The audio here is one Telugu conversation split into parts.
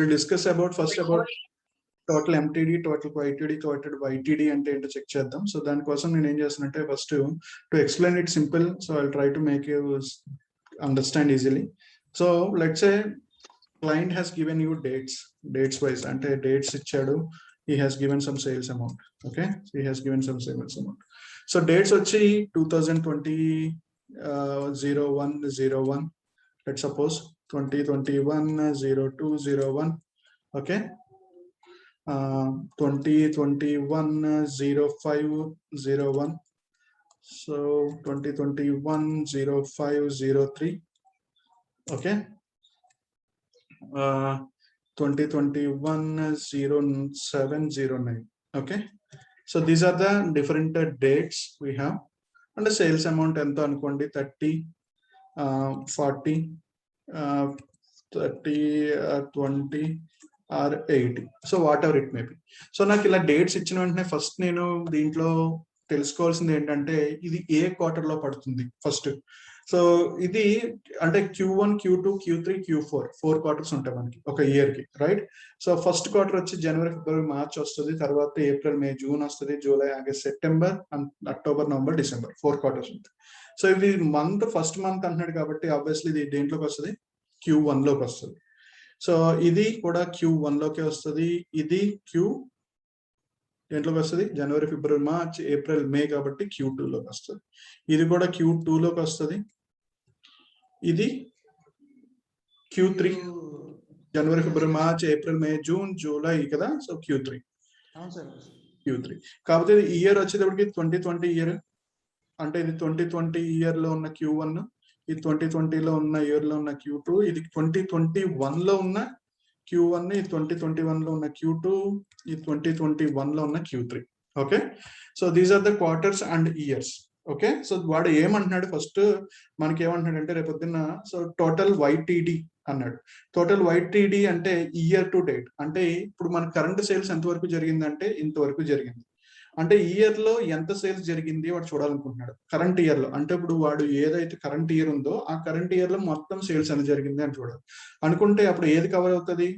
we'll discuss about first about total MTD, total YTD, total YTD అంటే ఏంటో చెక్ చేద్దాం. సో దానికోసం నేను ఏం చేస్తానంటే first to explain it simple, so I try to make you understand easily. So let's say client has given you dates wise ante dates ichadu, he has given some sales amount. Okay, so he has given some sales amount. So dates vachi 2020 0101, let's suppose 2021 0201. Okay, 2021 0501. So 2021 0503. Okay, 2021 0709. Okay, so these are the different dates we have, and the sales amount ento anukondi 30 40 30 20 or 80, so whatever it may be. So నాకు ఇలా డేట్స్ ఇచ్చిన వెంటనే ఫస్ట్ నేను దీంట్లో తెలుసుకోవాల్సింది ఏంటంటే ఇది ఏ క్వార్టర్ లో పడుతుంది ఫస్ట్. సో ఇది అంటే Q1 Q2 Q3 Q4 4 quarters ఉంటాయి మనకి ఒక ఇయర్ కి, రైట్? సో ఫస్ట్ క్వార్టర్ వచ్చి జనవరి ఫిబ్రవరి మార్చ్ వస్తుంది, తర్వాత ఏప్రిల్ మే జూన్ వస్తుంది, July August September October November December 4 quarters ఉంటాయి. సో ఇది మంత్ ఫస్ట్ మంత్ అంటున్నాడు కాబట్టి ఆబ్వియస్లీ ఇది దేంట్లోకి వస్తుంది, Q1 లోకి వస్తుంది. సో ఇది కూడా Q1 లోకి వస్తుంది, ఇది దేంట్లోకి వస్తుంది జనవరి ఫిబ్రవరి మార్చ్ ఏప్రిల్ మే కాబట్టి Q2 లోకి వస్తుంది, ఇది కూడా Q2 లోకి వస్తుంది, ఇది Q3 జనవరి ఫిబ్రవరి March April May June July కదా, సో Q3. కాకపోతే ఇయర్ వచ్చేటప్పటికి 2020 ఇయర్, అంటే ఇది 2020 ఇయర్ లో ఉన్న Q1, ఇది 2020 లో ఉన్న ఇయర్ లో ఉన్న Q2, ఇది 2021 లో ఉన్న Q1, ఇది 2021 లో ఉన్న Q2, ఇది 2021 లో ఉన్న Q3. Okay, so these are the quarters and years. Okay, so వాడు ఏమంటున్నాడు ఫస్ట్ మనకి ఏమంటున్నాడు అంటే రేపొద్దున్న సో టోటల్ YTD అన్నాడు. టోటల్ YTD అంటే ఇయర్ టు డేట్, అంటే ఇప్పుడు మన కరెంట్ సేల్స్ ఎంతవరకు జరిగిందంటే ఇంతవరకు జరిగింది, అంటే ఇయర్ లో ఎంత సేల్స్ జరిగింది వాడు చూడాలనుకుంటున్నాడు కరెంట్ ఇయర్ లో. అంటే ఇప్పుడు వాడు ఏదైతే కరెంట్ ఇయర్ ఉందో ఆ కరెంట్ ఇయర్ లో మొత్తం సేల్స్ ఎంత జరిగింది అని చూడాలి అనుకుంటే అప్పుడు ఏది కవర్ అవుతుంది,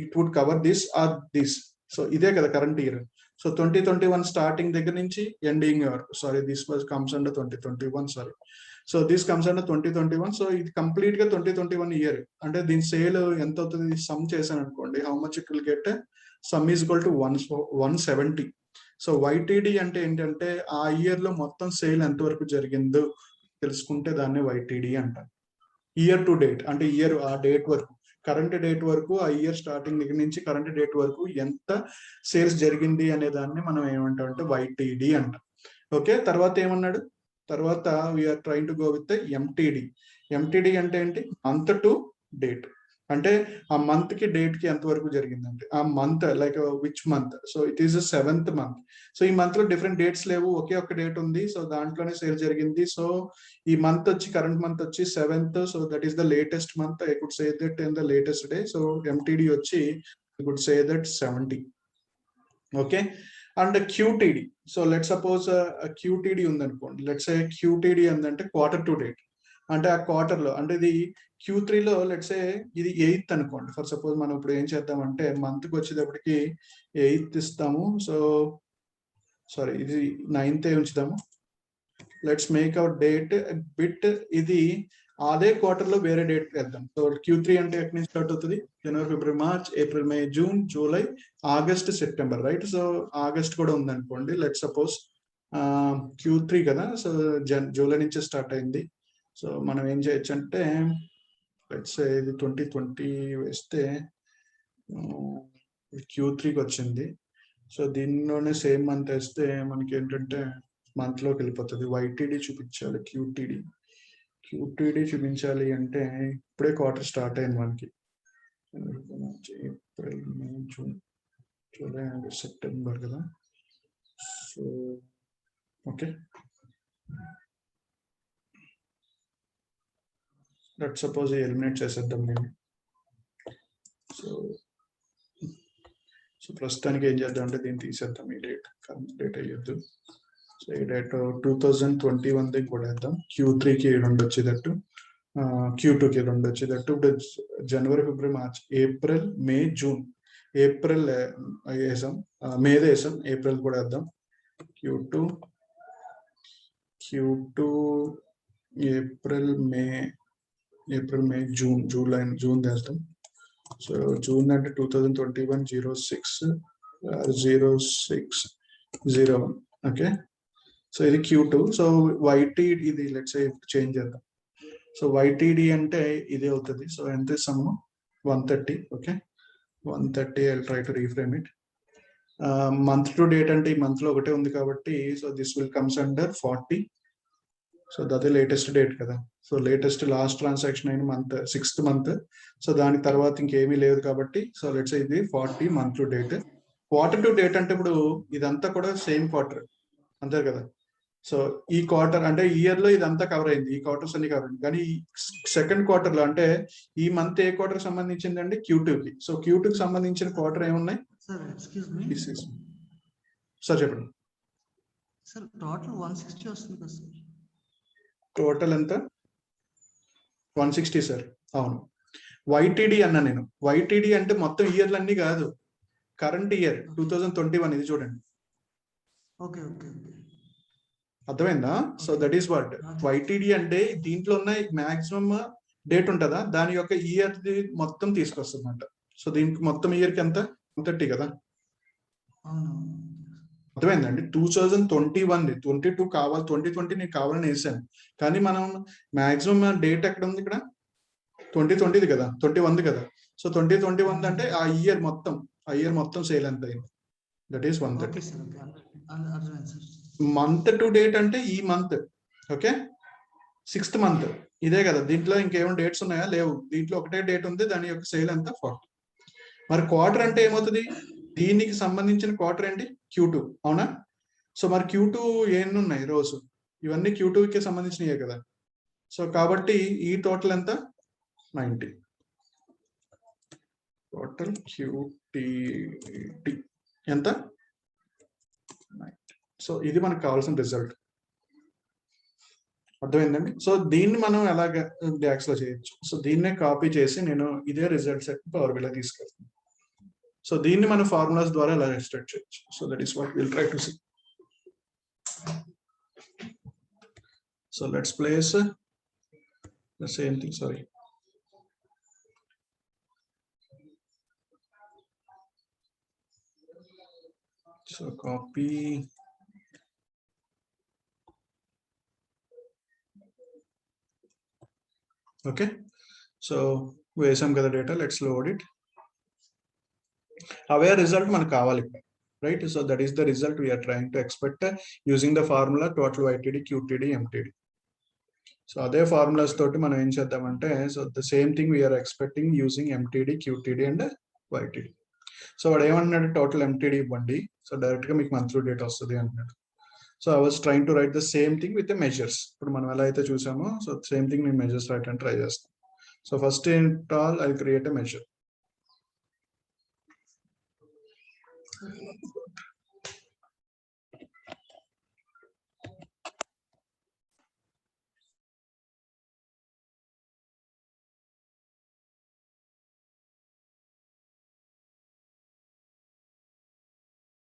it would cover this or this. So ఇదే కదా కరెంట్ ఇయర్. సో 2021 స్టార్టింగ్ దగ్గర నుంచి ఎండింగ్ వరకు, sorry this was comes under 2021, sorry. So this comes under 2021. So ఇది కంప్లీట్ గా 2021 ఇయర్. అంటే దీని సేల్ ఎంత అవుతుంది సమ్ చేశాను అనుకోండి, how much it will get, some is equal to 170. So YTD అంటే ఏంటంటే ఆ ఇయర్ లో మొత్తం సేల్ ఎంతవరకు జరిగిందో తెలుసుకుంటే దాన్ని YTD అంటారు. ఇయర్ టు డేట్ అంటే ఇయర్ ఆ డేట్ వరకు, కరెంట్ డేట్ వరకు, ఆ ఇయర్ స్టార్టింగ్ దగ్గర నుంచి కరెంట్ డేట్ వరకు ఎంత సేల్స్ జరిగింది అనే దాన్ని మనం ఏమంటాం అంటే YTD అంటాం. ఓకే, తర్వాత ఏమన్నాడు, తర్వాత we are trying to go with MTD. MTD అంటే ఏంటి, మంత్ టు డేట్, అంటే ఆ మంత్ కి డేట్ కి ఎంత వరకు జరిగిందంటే ఆ month like which month, so it is 7th month. So ఈ మంత్ లో డిఫరెంట్ డేట్స్ లేవు, ఒకే ఒక డేట్ ఉంది, సో దాంట్లోనే సేల్ జరిగింది. సో ఈ మంత్ వచ్చి కరెంట్ మంత్ వచ్చి 7th, so that is the latest month, I could say that in the latest day. So MTD వచ్చి I could say that 70. Okay, and QTD. So let suppose QTD ఉందనుకోండి, లెట్స్ సే QTD ఏంటంటే క్వార్టర్ టు డేట్, అంటే ఆ క్వార్టర్ లో, అంటే ఇది Q3 లో లెట్స్ సే ఇది 8th అనుకోండి ఫర్ సపోజ్. మనం ఇప్పుడు ఏం చేద్దామంటే మంత్ కి వచ్చేటప్పటికి 8th ఇస్తాము, సో సారీ ఇది 9th ఉంచుదాము. Let's make our date bit, ఇది అదే క్వార్టర్ లో వేరే డేట్ వేద్దాం. సో Q3 అంటే ఎక్కడి నుంచి స్టార్ట్ అవుతుంది, జనవరి ఫిబ్రవరి March April May June July August September, right? So August కూడా ఉందనుకోండి, లెట్ సపోజ్ Q3 కదా, సో జూలై నుంచి స్టార్ట్ అయింది. సో మనం ఏం చేయొచ్చు అంటే లెట్స్ సే ఇది 2020 వేస్తే Q3కి వచ్చింది. సో దీనిలోనే సేమ్ మంత్ వేస్తే మనకి ఏంటంటే మంత్ లోకి వెళ్ళిపోతుంది. YTD చూపించాలి, QTD చూపించాలి అంటే ఇప్పుడే క్వార్టర్ స్టార్ట్ అయింది మనకి, April May June July August September కదా. So okay, let suppose eliminate చేసేద్దాం నేను. సో ప్రస్తుతానికి ఏం చేద్దాం అంటే దీన్ని తీసేద్దాం, ఈ డేట్ కరెంట్ డేట్ అయ్యొద్దు. సో ఈ డేట్ 2021 కూడా వేద్దాం, Q3కి 2 వచ్చేటట్టు. Q2 కి రెండు వచ్చేది ఇప్పుడు జనవరి, ఫిబ్రవరి, March, April, May, June. April వేసాం, మేదే వేసాం, ఏప్రిల్ కూడా వేద్దాం. Q2 April, May, June, June వేస్తాం. సో జూన్ అంటే 2021 06/06/01. ఓకే, సో ఇది Q2. సో YTD ఇది లెట్స్ సే చేంజ్ చేద్దాం. సో YTD అంటే ఇదే అవుతుంది. సో ఎంత ఇస్తాము? 130. Okay, 130. I'll try to reframe it. Month to date అంటే ఈ మంత్ లో ఒకటే ఉంది కాబట్టి so this will comes under 40. So అదే లేటెస్ట్ డేట్ కదా. సో లేటెస్ట్ లాస్ట్ ట్రాన్సాక్షన్ అయిన మంత్ 6th మంత్. సో దాని తర్వాత ఇంకేమీ లేదు కాబట్టి సో లెట్స్ ఇది 40 month to date. Quarter to date అంటే ఇప్పుడు ఇదంతా కూడా సేమ్ క్వార్టర్ అంతే కదా. సో ఈ క్వార్టర్ అంటే ఇయర్ లో ఇదంతా కవర్ అయింది, ఈ క్వార్టర్స్ అన్ని కవర్ అయింది. కానీ సెకండ్ క్వార్టర్ లో అంటే ఈ మంత్ ఏ క్వార్టర్ సంబంధించిందండి? Q2 కి. సో Q2 కి సంబంధించిన క్వార్టర్ ఏమున్నాయి? సార్ చెప్పండి సార్. టోటల్ 160 వస్తుంది కదా సార్. టోటల్ ఎంత? 160 సార్. అవును, YTD అన్నా నేను. YTD అంటే మొత్తం ఇయర్లు అన్ని కాదు, కరెంట్ ఇయర్ 2021 ఇది చూడండి. ఓకే ఓకే ఓకే, అర్థమైందా? So that is what YTD అంటే. దీంట్లో ఉన్న మాక్సిమం డేట్ ఉంటుందా, దాని యొక్క ఇయర్ మొత్తం తీసుకొస్తుందంట. సో దీనికి మొత్తం ఇయర్ కి ఎంత? 130 కదా. అర్థమైందండి? 2021 22 కావాలి, 2020 నీకు కావాలని వేసాను. కానీ మనం మాక్సిమం డేట్ ఎక్కడ ఉంది? ఇక్కడ 2020 కదా, 21 కదా. సో 2021 అంటే ఆ ఇయర్ మొత్తం సేల్ ఎంత అయింది? That is 130. Month to date అంటే ఈ మంత్. ఓకే, 6th మంత్ ఇదే కదా. దీంట్లో ఇంకేమైనా డేట్స్ ఉన్నాయా? లేవు. దీంట్లో ఒకటే డేట్ ఉంది, దాని యొక్క సేల్ ఎంత? 40. మరి క్వార్టర్ అంటే ఏమవుతుంది? దీనికి సంబంధించిన క్వార్టర్ ఏంటి? Q2, అవునా? సో మరి Q2 ఎన్ని ఉన్నాయి రోజు? ఇవన్నీ Q2 కి సంబంధించినయే కదా. సో కాబట్టి ఈ టోటల్ ఎంత? 90. టోటల్ QTD ఎంత? 90. సో ఇది మనకు కావాల్సిన రిజల్ట్. అర్థమైందండి? సో దీన్ని మనం ఎలాగ DAX లో చేయొచ్చు? సో దీన్నే కాపీ చేసి నేను ఇదే రిజల్ట్ సెట్ పవర్ బిలో తీసుకెళ్తాను. సో దీన్ని మనం ఫార్ములాస్ ద్వారా ఎలా ఎక్స్ట్రాక్ట్ చేయొచ్చు? So that is what we'll try to see. So let's place the same thing. Sorry, so copy. Okay, so వేసాం కదా డేటా. Let's load it. అవే రిజల్ట్ మనకు కావాలి, right? So that is the result we are trying to expect using the formula total YTD, QTD, MTD. So అదే ఫార్ములాస్ తోటి మనం ఏం చేద్దామంటే, so the same thing we are expecting using MTD, QTD and YTD. So వాడు ఏమన్నాడు? టోటల్ MTD ఇవ్వండి, సో డైరెక్ట్ గా మీకు మంత్లీ డేట్ వస్తుంది అంటున్నాడు. So I was trying to write the same thing with the measures. ఇప్పుడు మనం ఎలా అయితే చూసామో సో సేమ్ థింగ్ నేను మెజర్స్ రాయడానికి ట్రై చేస్తాను. So first all I create a measure.